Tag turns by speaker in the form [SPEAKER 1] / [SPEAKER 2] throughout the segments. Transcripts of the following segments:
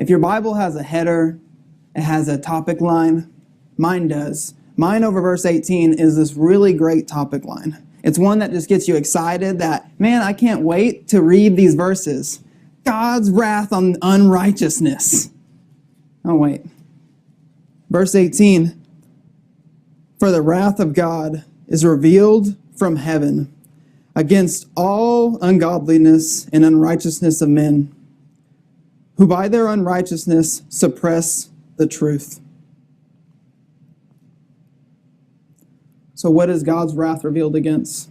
[SPEAKER 1] If your Bible has a header, it has a topic line, mine does. Mine over verse 18 is this really great topic line. It's one that just gets you excited that, man, I can't wait to read these verses. God's wrath on unrighteousness. Oh, wait. Verse 18. For the wrath of God is revealed from heaven against all ungodliness and unrighteousness of men, who by their unrighteousness suppress the truth. So what is God's wrath revealed against?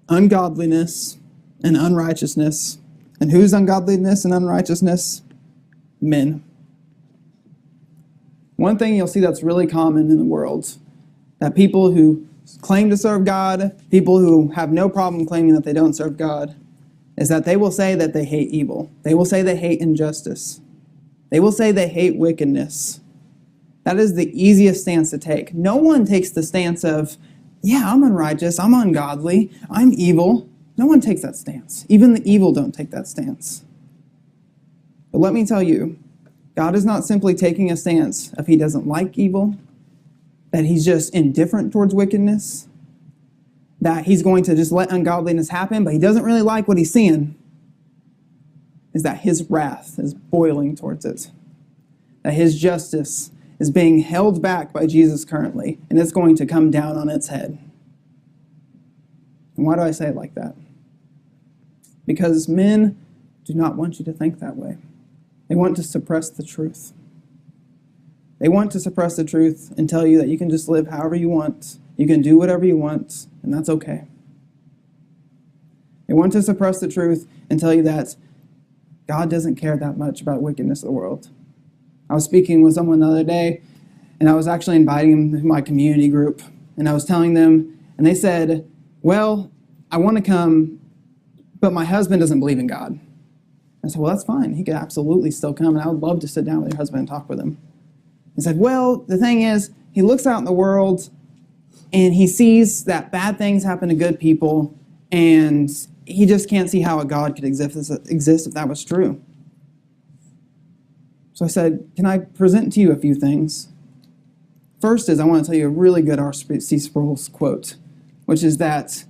[SPEAKER 1] Ungodliness and unrighteousness. And whose ungodliness and unrighteousness? Men. One thing you'll see that's really common in the world, that people who claim to serve God, people who have no problem claiming that they don't serve God, is that they will say that they hate evil. They will say they hate injustice. They will say they hate wickedness. That is the easiest stance to take. No one takes the stance of, yeah, I'm unrighteous, I'm ungodly, I'm evil. No one takes that stance. Even the evil don't take that stance. But let me tell you, God is not simply taking a stance if he doesn't like evil, that he's just indifferent towards wickedness, that he's going to just let ungodliness happen, but he doesn't really like what he's seeing, is that his wrath is boiling towards it, that his justice is being held back by Jesus currently, and it's going to come down on its head. And why do I say it like that? Because men do not want you to think that way. They want to suppress the truth. They want to suppress the truth and tell you that you can just live however you want, you can do whatever you want, and that's okay. They want to suppress the truth and tell you that God doesn't care that much about wickedness of the world. I was speaking with someone the other day, and I was actually inviting them to my community group, and I was telling them, and they said, well, I want to come, but my husband doesn't believe in God. I said, well, that's fine. He could absolutely still come, and I would love to sit down with your husband and talk with him. He said, well, the thing is, he looks out in the world, and he sees that bad things happen to good people, and he just can't see how a God could exist if that was true. So I said, can I present to you a few things? First is I want to tell you a really good R.C. Sproul's quote, which is that,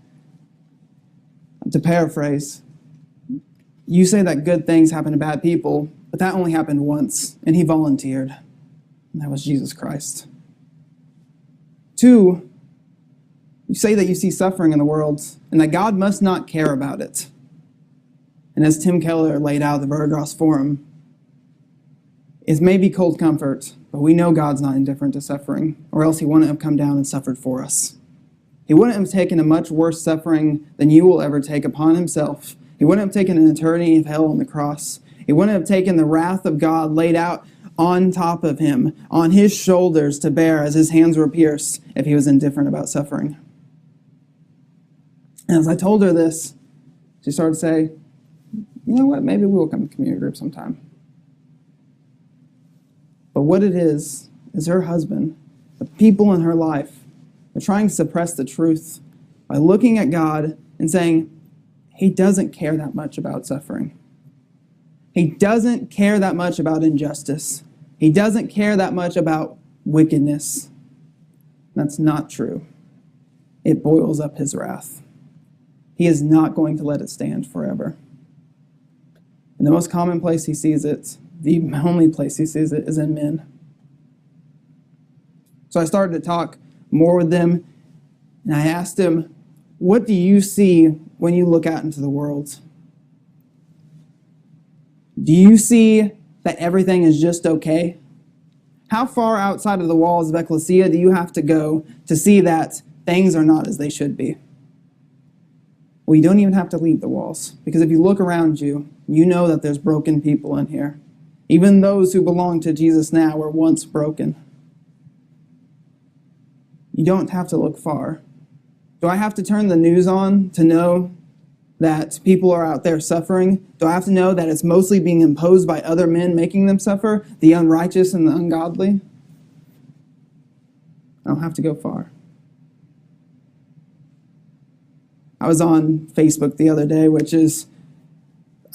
[SPEAKER 1] to paraphrase, you say that good things happen to bad people, but that only happened once, and he volunteered. And that was Jesus Christ. 2, you say that you see suffering in the world, and that God must not care about it. And as Tim Keller laid out at the Vertigras Forum, it may be cold comfort, but we know God's not indifferent to suffering, or else he wouldn't have come down and suffered for us. He wouldn't have taken a much worse suffering than you will ever take upon himself. He wouldn't have taken an eternity of hell on the cross. He wouldn't have taken the wrath of God laid out on top of him, on his shoulders to bear as his hands were pierced, if he was indifferent about suffering. And as I told her this, she started to say, you know what, maybe we'll come to community group sometime. But what it is her husband, the people in her life, are trying to suppress the truth by looking at God and saying, he doesn't care that much about suffering. He doesn't care that much about injustice. He doesn't care that much about wickedness. That's not true. It boils up his wrath. He is not going to let it stand forever. And the most common place he sees it, the only place he sees it, is in men. So I started to talk more with them, and I asked him, what do you see when you look out into the world? Do you see that everything is just okay? How far outside of the walls of Ecclesia do you have to go to see that things are not as they should be? Well, you don't even have to leave the walls, because if you look around you, you know that there's broken people in here. Even those who belong to Jesus now were once broken. You don't have to look far. Do I have to turn the news on to know that people are out there suffering? Do I have to know that it's mostly being imposed by other men making them suffer, the unrighteous and the ungodly? I don't have to go far. I was on Facebook the other day, which is,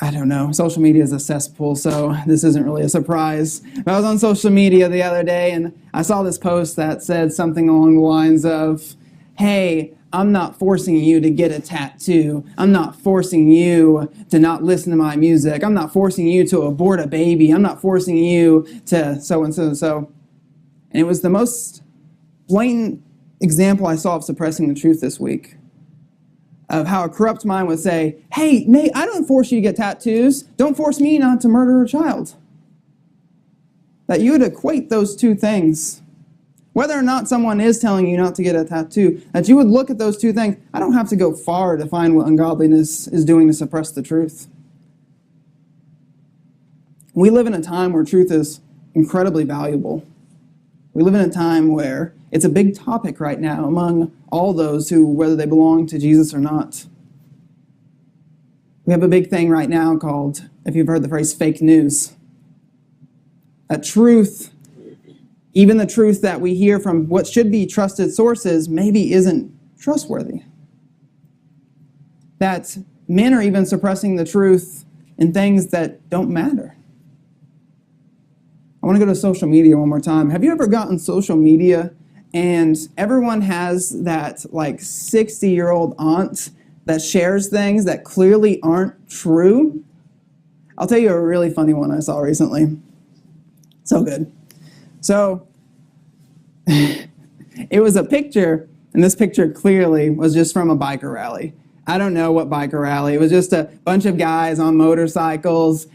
[SPEAKER 1] I don't know, social media is a cesspool, so this isn't really a surprise. I was on social media the other day, and I saw this post that said something along the lines of, hey, I'm not forcing you to get a tattoo. I'm not forcing you to not listen to my music. I'm not forcing you to abort a baby. I'm not forcing you to so-and-so and so. And it was the most blatant example I saw of suppressing the truth this week, of how a corrupt mind would say, hey, Nate, I don't force you to get tattoos. Don't force me not to murder a child. That you would equate those two things. Whether or not someone is telling you not to get a tattoo, that you would look at those two things. I don't have to go far to find what ungodliness is doing to suppress the truth. We live in a time where truth is incredibly valuable. We live in a time where it's a big topic right now among all those who, whether they belong to Jesus or not. We have a big thing right now called, if you've heard the phrase, fake news. That truth, even the truth that we hear from what should be trusted sources, maybe isn't trustworthy. That men are even suppressing the truth in things that don't matter. I want to go to social media one more time. Have you ever gotten social media and everyone has that 60-year-old aunt that shares things that clearly aren't true? I'll tell you a really funny one I saw recently. So good. So it was a picture, and this picture clearly was just from a biker rally. I don't know what biker rally. It was just a bunch of guys on motorcycles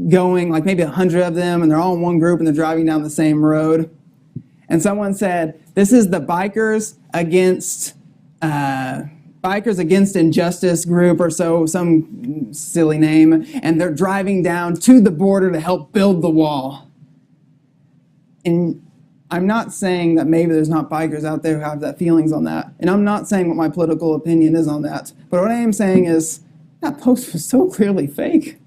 [SPEAKER 1] going, maybe 100 of them, and they're all in one group and they're driving down the same road. And someone said, this is the Bikers Against Injustice group or so, some silly name, and they're driving down to the border to help build the wall. And I'm not saying that maybe there's not bikers out there who have that feelings on that. And I'm not saying what my political opinion is on that. But what I am saying is that post was so clearly fake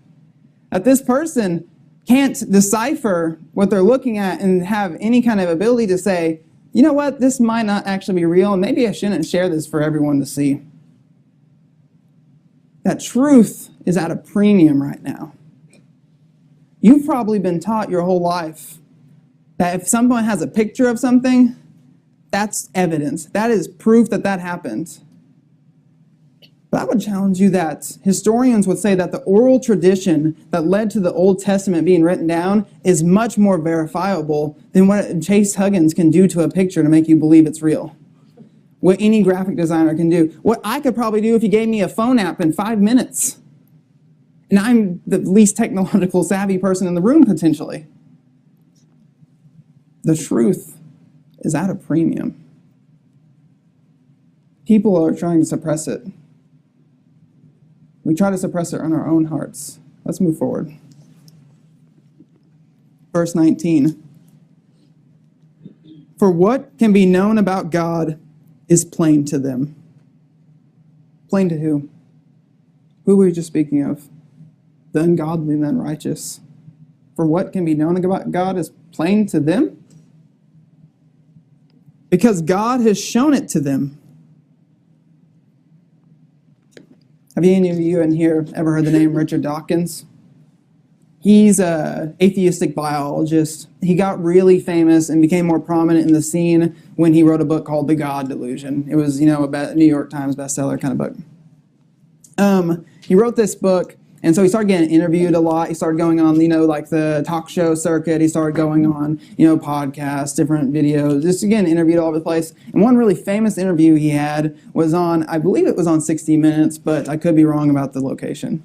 [SPEAKER 1] that this person can't decipher what they're looking at and have any kind of ability to say, you know what, this might not actually be real, and maybe I shouldn't share this for everyone to see. That truth is at a premium right now. You've probably been taught your whole life that if someone has a picture of something, that's evidence. That is proof that that happened. But I would challenge you that historians would say that the oral tradition that led to the Old Testament being written down is much more verifiable than what Chase Huggins can do to a picture to make you believe it's real. What any graphic designer can do. What I could probably do if you gave me a phone app in 5 minutes. And I'm the least technological savvy person in the room, potentially. The truth is at a premium. People are trying to suppress it. We try to suppress it in our own hearts. Let's move forward. Verse 19. For what can be known about God is plain to them. Plain to who? Who were we just speaking of? The ungodly and the unrighteous. For what can be known about God is plain to them? Because God has shown it to them. Have any of you in here ever heard the name Richard Dawkins? He's an atheistic biologist. He got really famous and became more prominent in the scene when he wrote a book called The God Delusion. It was, a New York Times bestseller kind of book. He wrote this book, and so he started getting interviewed a lot. He started going on, the talk show circuit. He started going on, podcasts, different videos, just again, interviewed all over the place. And one really famous interview he had was on, I believe it was on 60 Minutes, but I could be wrong about the location.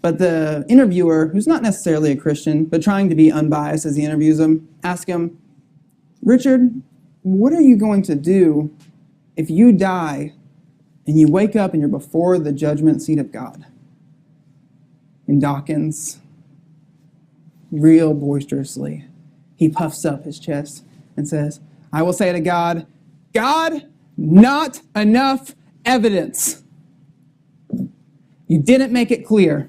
[SPEAKER 1] But the interviewer, who's not necessarily a Christian, but trying to be unbiased as he interviews him, asked him, Richard, what are you going to do if you die and you wake up and you're before the judgment seat of God? And Dawkins, real boisterously, he puffs up his chest and says, I will say to God, God, not enough evidence. You didn't make it clear.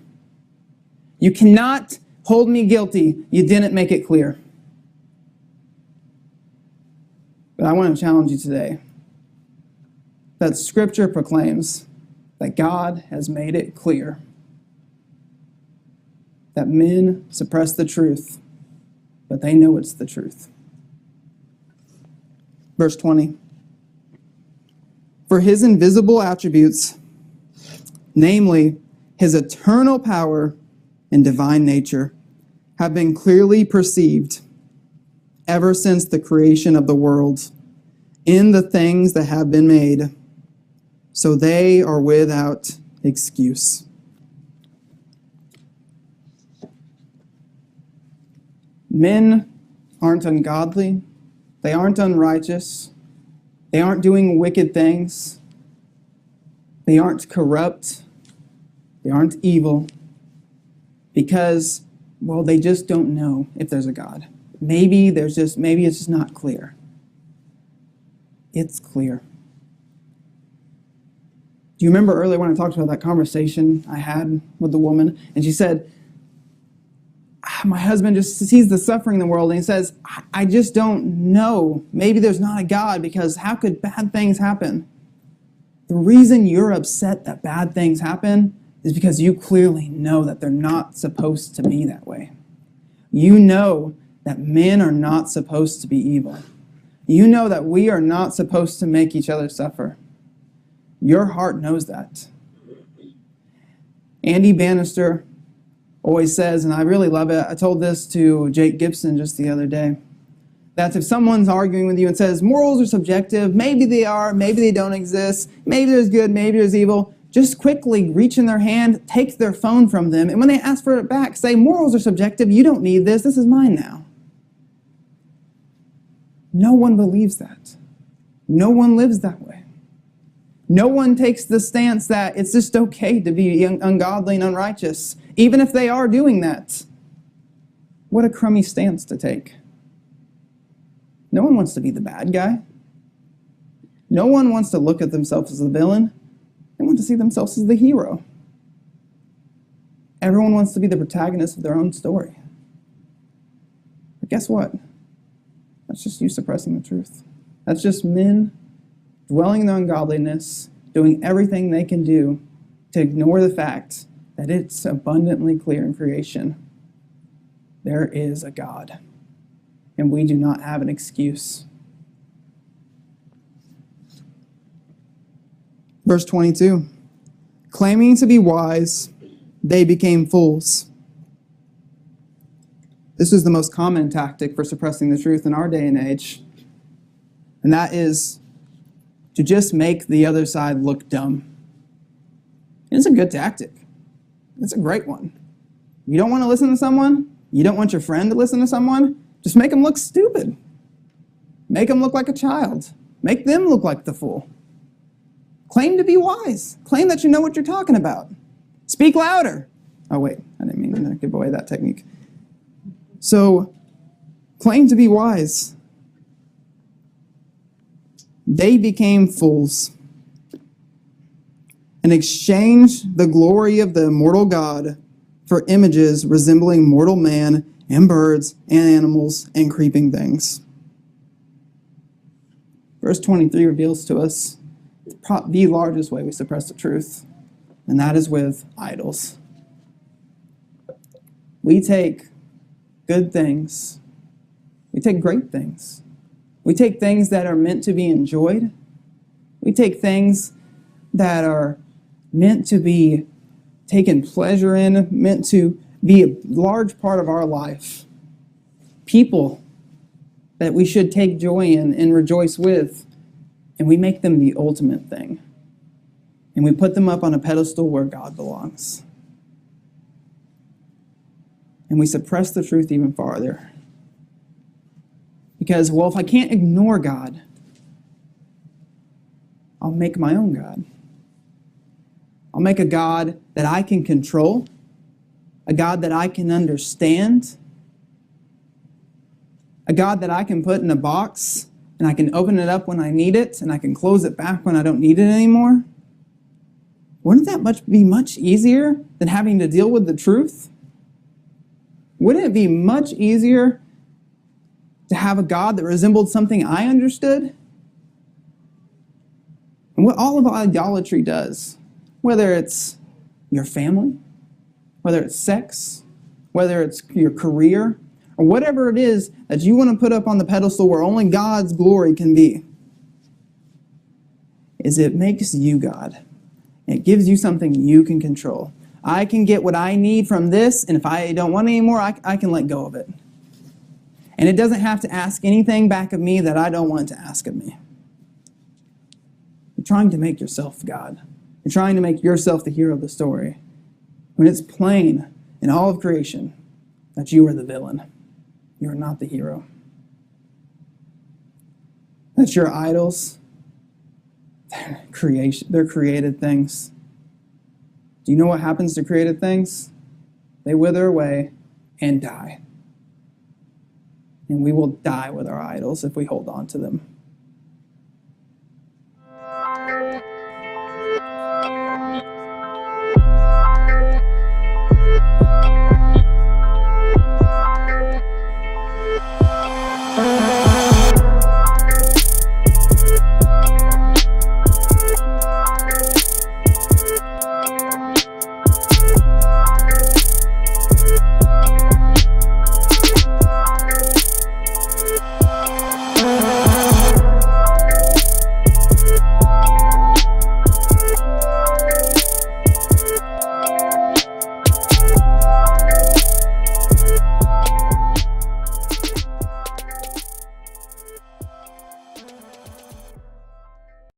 [SPEAKER 1] You cannot hold me guilty. You didn't make it clear. But I want to challenge you today that Scripture proclaims that God has made it clear. that men suppress the truth, but they know it's the truth. Verse 20. For his invisible attributes, namely his eternal power and divine nature, have been clearly perceived ever since the creation of the world in the things that have been made, so they are without excuse. Men aren't ungodly. They aren't unrighteous. They aren't doing wicked things. They aren't corrupt. They aren't evil. Because, well, they just don't know if there's a God. Maybe it's just not clear. It's clear. Do you remember earlier when I talked about that conversation I had with the woman? And she said, my husband just sees the suffering in the world, and he says, I just don't know. Maybe there's not a God, because how could bad things happen? The reason you're upset that bad things happen is because you clearly know that they're not supposed to be that way. You know that men are not supposed to be evil. You know that we are not supposed to make each other suffer. Your heart knows that. Andy Bannister always says, and I really love it, I told this to Jake Gibson just the other day, that if someone's arguing with you and says, morals are subjective, maybe they are, maybe they don't exist, maybe there's good, maybe there's evil, just quickly reach in their hand, take their phone from them, and when they ask for it back, say, morals are subjective, you don't need this is mine now. No one believes that. No one lives that way. No one takes the stance that it's just okay to be ungodly and unrighteous, even if they are doing that. What a crummy stance to take. No one wants to be the bad guy. No one wants to look at themselves as the villain. They want to see themselves as the hero. Everyone wants to be the protagonist of their own story. But guess what? That's just you suppressing the truth. That's just men dwelling in their ungodliness, doing everything they can do to ignore the fact that it's abundantly clear in creation. There is a God, and we do not have an excuse. Verse 22, claiming to be wise, they became fools. This is the most common tactic for suppressing the truth in our day and age, and that is to just make the other side look dumb. It's a good tactic. It's a great one. You don't want to listen to someone? You don't want your friend to listen to someone? Just make them look stupid. Make them look like a child. Make them look like the fool. Claim to be wise. Claim that you know what you're talking about. Speak louder. Oh, wait, I didn't mean to give away that technique. So, claim to be wise. They became fools and exchanged the glory of the immortal God for images resembling mortal man and birds and animals and creeping things. Verse 23 reveals to us the largest way we suppress the truth, and that is with idols. We take good things. We take great things. We take things that are meant to be enjoyed. We take things that are meant to be taken pleasure in, meant to be a large part of our life. People that we should take joy in and rejoice with, and we make them the ultimate thing. And we put them up on a pedestal where God belongs. And we suppress the truth even farther. Because, well, if I can't ignore God, I'll make my own God. I'll make a God that I can control, a God that I can understand, a God that I can put in a box and I can open it up when I need it and I can close it back when I don't need it anymore. Wouldn't that be much easier than having to deal with the truth? Wouldn't it be much easier to have a God that resembled something I understood? And what all of idolatry does, whether it's your family, whether it's sex, whether it's your career, or whatever it is that you want to put up on the pedestal where only God's glory can be, is it makes you God. It gives you something you can control. I can get what I need from this, and if I don't want it anymore, I can let go of it. And it doesn't have to ask anything back of me that I don't want it to ask of me. You're trying to make yourself God. You're trying to make yourself the hero of the story, when it's plain in all of creation that you are the villain. You are not the hero. That your idols, they're created things. Do you know what happens to created things? They wither away and die. And we will die with our idols if we hold on to them.